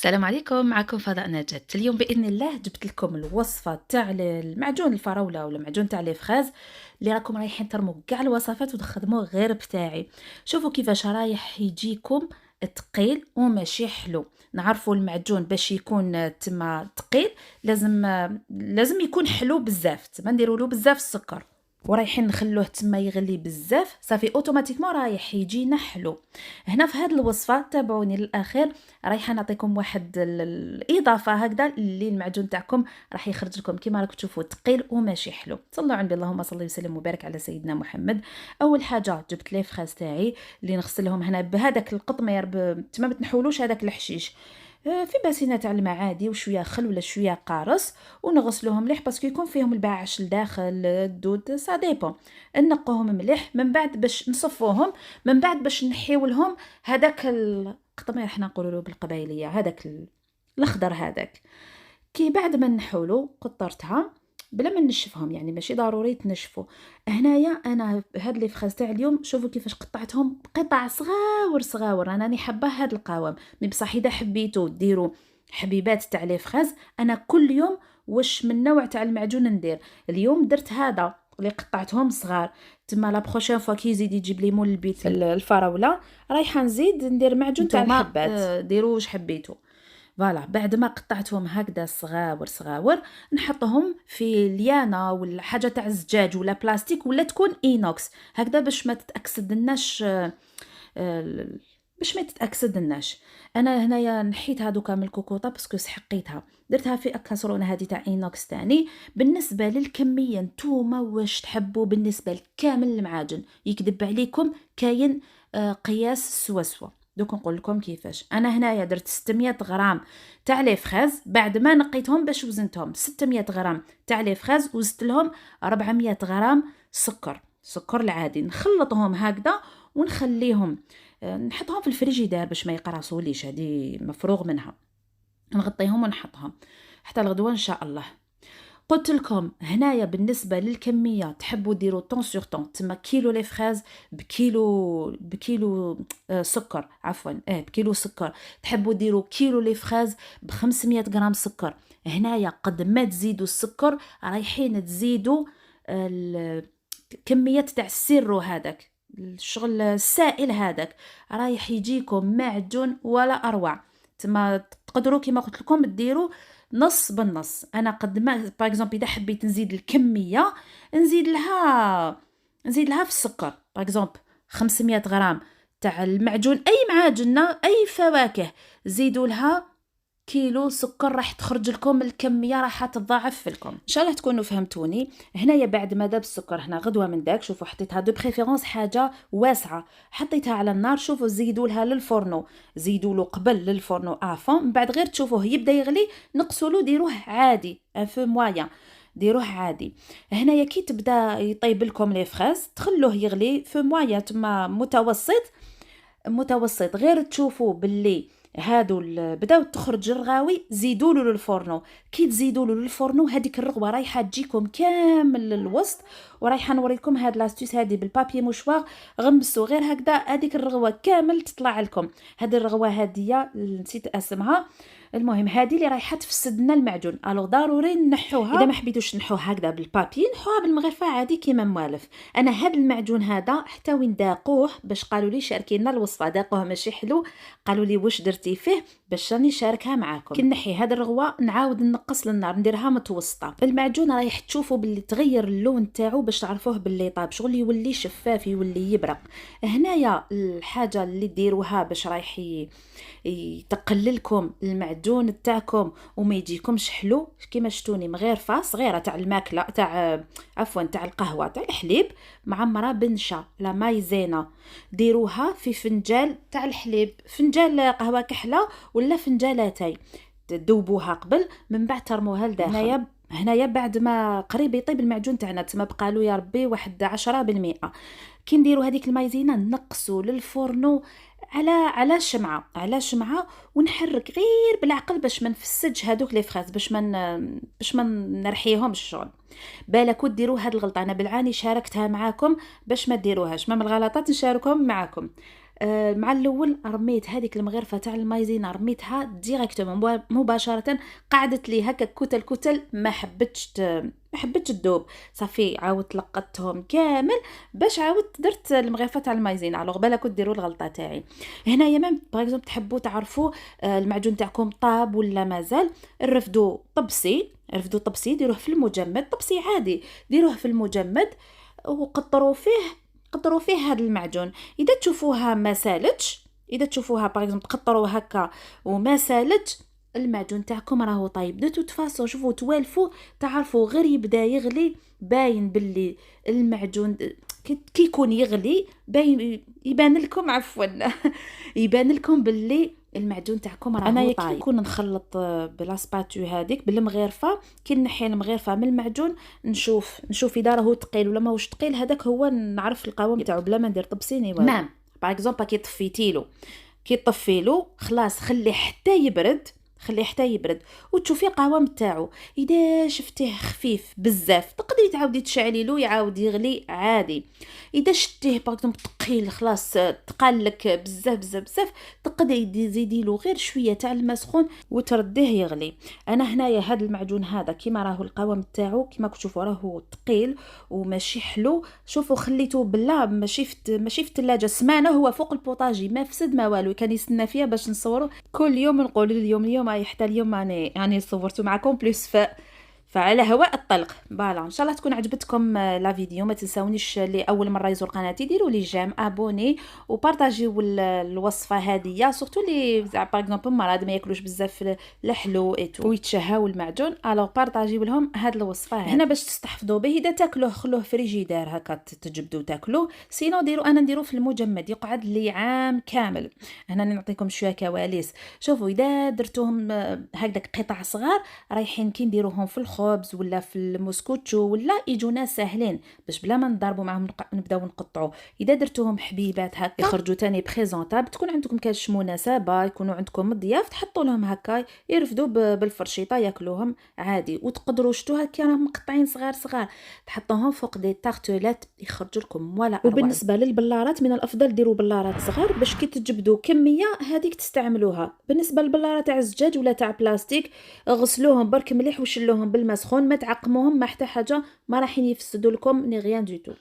السلام عليكم، معكم فضاء نجاة. اليوم بإذن الله جبت لكم الوصفة تاع المعجون الفراولة ولا معجون تاع لي فخاز اللي راكم رايحين ترموا كاع الوصفات وتخدموه غير بتاعي. شوفوا كيفاش رايح يجيكم ثقيل وماشي حلو. نعرفوا المعجون باش يكون تما ثقيل لازم يكون حلو بزاف، تما نديروا له بزاف السكر ورايحين نخلوه تما يغلي بزاف، صافي اوتوماتيكمون رايح يجينا حلو. هنا في هذه الوصفه تابعوني للاخير، رايحه نعطيكم واحد الاضافه هكذا اللي المعجون تاعكم راح يخرج لكم كيما راكم تشوفوا ثقيل وماشي حلو. صلوا على النبي، اللهم صل وسلم وبارك على سيدنا محمد. اول حاجه جبت لي فخاز تاعي اللي نغسلهم هنا بهذاك القطمير تما ما تنحولوش هذاك الحشيش، في باسينه تاع الماء عادي وشويه خل ولا شويه قارص، ونغسلوهم مليح باسكو يكون فيهم البعش لداخل الدود سا ديبون. نقوهم مليح من بعد باش نصفوهم، من بعد باش نحيو لهم هذاك القطمير، حنا نقولوا له بالقبايليه هذاك الاخضر هذاك. كي بعد ما نحولو قطرتها بلا ما نشفهم، يعني ماشي ضروري تنشفوا. هنايا انا هاد لي فخاز تاع اليوم شوفوا كيفاش قطعتهم قطع صغاور صغاور، انا راني حابه هاد القوام. مي بصح اذا حبيتوا ديروا حبيبات تاع لي فخاز، انا كل يوم واش من نوع تاع المعجون ندير. اليوم درت هذا اللي قطعتهم صغار، تما لا بروشين فوا كي يزيد يجيب لي مول البيت الفراوله رايحه نزيد ندير معجون تاع الحبات. ديروا واش حبيتوا. فوالا بعد ما قطعتهم هكذا صغاور صغاور نحطهم في ليانه ولا حاجه تاع الزجاج ولا بلاستيك ولا تكون اينوكس هكذا باش ما تتاكسدناش، باش ما تتاكسدناش. انا هنايا نحيت هذوك من الكوكوطه باسكو سحقيتها، درتها في كاسرونه هذه تاع اينوكس تاني. بالنسبه للكميه نتوما واش تحبوا، بالنسبه لكامل المعاجن يكذب عليكم كاين قياس سوا. دوك نقول لكم كيفاش. انا هنايا درت 600 غرام تاع لي فخاز، بعد ما نقيتهم باش وزنتهم 600 غرام تاع لي فخاز وزدت لهم 400 غرام سكر العادي. نخلطهم هكذا ونخليهم نحطهم في الفريجيدير باش ما يقراصوليش، هذه مفروغ منها. نغطيهم ونحطهم حتى الغدوه ان شاء الله. قلت لكم هنايا بالنسبه للكميه تحبوا ديروا طون سور طون، تما كيلو لي فخاز بكيلو سكر، عفوا بكيلو سكر. تحبوا ديروا كيلو لي فخاز ب 500 غرام سكر. هنايا قد ما تزيدوا السكر رايحين تزيدوا الكميه تاع السيرو هذاك الشغل السائل هذاك، رايح يجيكم معجون ولا اروع. تما تقدروا كيما قلت لكم ديروا نص بالنص. انا قد ما باغ اكزومبل اذا حبيت نزيد الكميه نزيد لها في السكر باغ اكزومبل 500 غرام تاع المعجون، اي معاجنه اي فواكه زيدوا لها كيلو سكر، راح تخرج لكم الكميه راح تضاعف لكم ان شاء الله. تكونوا فهمتوني. هنايا بعد ما ذاب السكر هنا غدوه من داك، شوفوا حطيتها دو بريفيرونس حاجه واسعه، حطيتها على النار. شوفوا زيدوا لها للفرنو، زيدوا له قبل للفرنو افون، من بعد غير تشوفوه يبدا يغلي نقصوا له ديروه عادي ان فو مويان، ديروه عادي. هنايا كي تبدا يطيب لكم لي فراز تخلوه يغلي في مويان تما متوسط غير تشوفوا باللي هادو بداو تخرج الرغاوي زيدوا له للفرنو. كي تزيدوا له للفرنو هذيك الرغوه رايحه تجيكم كامل للوسط، ورايحه نوريكم هاد لاستيس هادي بالبابي موشوار، غمسوا غير هكذا هذيك الرغوه كامل تطلع لكم. هذه الرغوه هاديه نسيت اسمها، المهم هذه اللي رايحه تفسد لنا المعجون، الو ضروري نحوها. اذا ما حبيتوش نحوه هكذا بالبابي نحوها بالمغرفه عادي كيما موالف. انا هذا المعجون هذا حتى وين داقوه باش قالوا لي شاركينا الوصفه، داقوه ماشي حلو، قالوا لي واش درتي فيه باش راني شاركها معاكم. كي نحي هذه الرغوه نعاود نقص للنار نديرها متوسطه. المعجون رايح تشوفوا باللي تغير اللون تاعو باش تعرفوه باللي طاب، شغل يولي شفاف يولي يبرق. هنايا الحاجه اللي ديروها باش رايح يتقللكم المعجون تاعكم وما يجيكمش حلو كيما شتوني مغيرفه صغيره تاع الماكله تاع تاع القهوه تاع الحليب معمره بنشا لا مايزينا، ديروها في فنجال تاع الحليب، فنجال قهوه كحله ولا فنجالاتي، تذوبوها قبل من بعد ترموها لداخل. هنايا بعد ما قريب يطيب المعجون تاعنا تما بقالو يا ربي واحد 10%. كي نديرو هذيك المايزينا نقصوا للفرنو على شمعه ونحرك غير بالعقل باش ما نفسدش هذوك لي فراز، باش ما نرحيهمش الشغل. بالك وديروا هاد الغلطه انا بالعاني شاركتها معاكم باش ما ديروهاش، ما من الغلطات نشاركهم معاكم. مع الاول رميت هذيك المغرفه تاع المايزينا، رميتها ديريكتومون مباشره، قعدت لي هكا كتل كتل، ما حبتش تذوب. صافي عاودت لقطتهم كامل باش عاودت درت المغرفه تاع المايزينا. الوغ بالك ديروا الغلطه تاعي هنايا. ميم باغ اكزومبل تحبوا تعرفوا المعجون تاعكم طاب ولا مازال، رفدوا طبسي ديروه في المجمد، طبسي عادي ديروه في المجمد قطروا فيه هذا المعجون. اذا تشوفوها ما سالتش، اذا تشوفوها باغ اكزومبل تقطروا هكا وما سالتش، المعجون تاعكم راهو طايب. دو توت فاسون شوفوا توالفوا تعرفوا غير يبدا يغلي، باين باللي المعجون كي يكون يغلي باين يبان لكم عفوا يبان لكم باللي المعجون تاعكم راهو طايب. انا كي نكون نخلط بلا سباتو هذيك بالمغرفه، كي نحي المغرفه من المعجون نشوف اذا راهو ثقيل ولا ماهوش ثقيل. هذاك هو نعرف القوام تاعو بلا ما ندير طبسيني والو. نعم باغ اكزومبل كي طفيلو خلاص خليه حتى يبرد وتشوفي القوام تاعو. اذا شفتيه خفيف بزاف تقدري تعاودي تشعليلو يعاود يغلي عادي. اذا شتيه باغ ثقيل خلاص تقال لك بزاف تقدري تزيدي له غير شويه تاع الماء سخون وترديه يغلي. انا هنايا هذا المعجون هذا كيما راهو القوام تاعو كيما تشوفوا راهو ثقيل وماشي حلو. شوفوا خليته بلا ماشي في الثلاجه سمانه، هو فوق البوطاجي ما فسد ما والو، كان يستنى فيها باش نصوروا كل يوم نقول اليوم حتى اليوم يعني صورته معكم بلس فعلى هواء الطلق. فوالا ان شاء الله تكون عجبتكم لا فيديو. ما تنساونيش اللي اول مره يزور قناتي ديروا لي جيم ابوني وبارطاجيو الوصفه هذه، سورتو لي باغ اكزومبل مرض ما ياكلوش بزاف الحلو ايتو ويتشهاو المعجون. الوغ بارطاجيو لهم هاد الوصفه هنا باش تستحفظوا به. اذا تاكلوه خلوه فريجيدار هكا تجبدوا تاكلوه، سينو انا نديرو في المجمد يقعد لي عام كامل. هنا نعطيكم شويه كواليس. شوفوا اذا درتوهم هكذاك قطع صغار رايحين كي نديروهم في الخبز ولا في المسكوتشو ولا يجونا ساهلين باش بلا ما نضربوا معهم نبداو نقطعوا. اذا درتوهم حبيبات هكا يخرجوا تاني بريزونطابل، تكون عندكم كاش مناسبه يكونوا عندكم ضياف تحطوا لهم هكا يرفدوا بالفرشيطه ياكلوهم عادي. وتقدروا شتوها كي راهم مقطعين صغار تحطوهم فوق دي تارتولات يخرجوا لكم ولا أروع. وبالنسبه للبلارات من الافضل ديروا بلارات صغار باش كي تجبدوا كميه هذيك تستعملوها. بالنسبه للبلارات تاع الزجاج ولا تاع بلاستيك غسلوهم برك مليح وشلوهم بالماء سخون، ما تعقموهم ما حتى حاجه، ما راح يفسدوا لكم ني غيان دو تو.